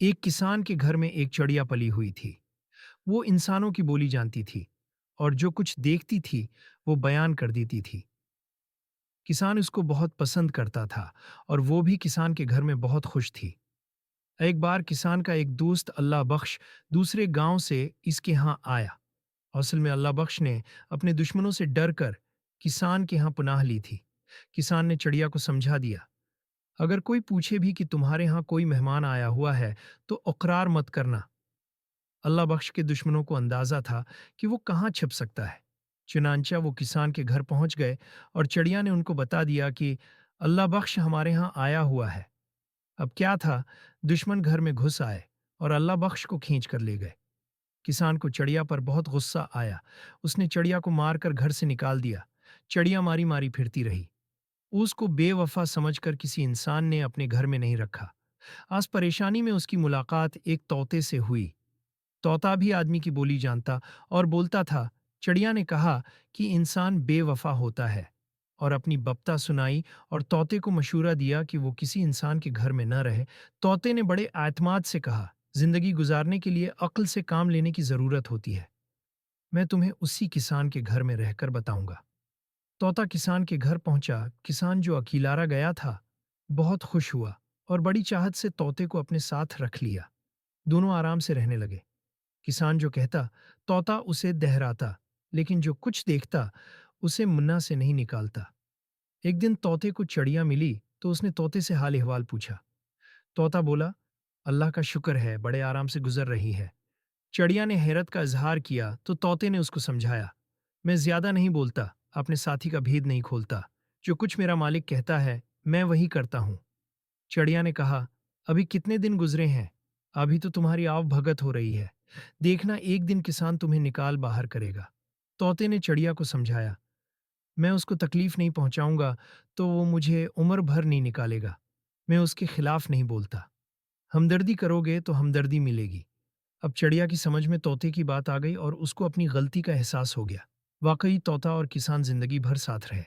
एक किसान के घर में एक चिड़िया पली हुई थी। वो इंसानों की बोली जानती थी और जो कुछ देखती थी वो बयान कर देती थी। किसान उसको बहुत पसंद करता था और वो भी किसान के घर में बहुत खुश थी। एक बार किसान का एक दोस्त अल्लाह बख्श दूसरे गांव से इसके यहाँ आया। असल में अल्लाह बख्श ने अपने दुश्मनों से डर कर किसान के यहाँ पनाह ली थी। किसान ने चिड़िया को समझा दिया, अगर कोई पूछे भी कि तुम्हारे यहाँ कोई मेहमान आया हुआ है तो इकरार मत करना। अल्लाह बख्श के दुश्मनों को अंदाजा था कि वो कहाँ छिप सकता है। चुनांचा वो किसान के घर पहुंच गए और चिड़िया ने उनको बता दिया कि अल्लाह बख्श हमारे यहाँ आया हुआ है। अब क्या था, दुश्मन घर में घुस आए और अल्लाह बख्श को खींच कर ले गए। किसान को चिड़िया पर बहुत गुस्सा आया। उसने चिड़िया को मारकर घर से निकाल दिया। चिड़िया मारी मारी फिरती रही। उसको बेवफा समझकर किसी इंसान ने अपने घर में नहीं रखा। आज परेशानी में उसकी मुलाकात एक तोते से हुई। तोता भी आदमी की बोली जानता और बोलता था। चिड़िया ने कहा कि इंसान बेवफा होता है और अपनी बप्ता सुनाई और तोते को मशूरा दिया कि वो किसी इंसान के घर में न रहे। तोते ने बड़े एतमाद से कहा, जिंदगी गुजारने के लिए अक्ल से काम लेने की जरूरत होती है। मैं तुम्हें उसी किसान के घर में रहकर बताऊंगा। तोता किसान के घर पहुंचा। किसान जो अकीलारा गया था बहुत खुश हुआ और बड़ी चाहत से तोते को अपने साथ रख लिया। दोनों आराम से रहने लगे। किसान जो कहता, तोता उसे दहराता, लेकिन जो कुछ देखता उसे मुन्ना से नहीं निकालता। एक दिन तोते को चिड़िया मिली तो उसने तोते से हाल अहवाल पूछा। तोता बोला, अल्लाह का शुक्र है, बड़े आराम से गुजर रही है। चिड़िया ने हैरत का इजहार किया तो तोते ने उसको समझाया, मैं ज्यादा नहीं बोलता, अपने साथी का भेद नहीं खोलता। जो कुछ मेरा मालिक कहता है मैं वही करता हूँ। चिड़िया ने कहा, अभी कितने दिन गुजरे हैं, अभी तो तुम्हारी आव भगत हो रही है। देखना एक दिन किसान तुम्हें निकाल बाहर करेगा। तोते ने चिड़िया को समझाया, मैं उसको तकलीफ नहीं पहुंचाऊंगा तो वो मुझे उम्र भर नहीं निकालेगा। मैं उसके खिलाफ नहीं बोलता। हमदर्दी करोगे तो हमदर्दी मिलेगी। अब चिड़िया की समझ में तोते की बात आ गई और उसको अपनी गलती का एहसास हो गया। वाकई तोता और किसान जिंदगी भर साथ रहे।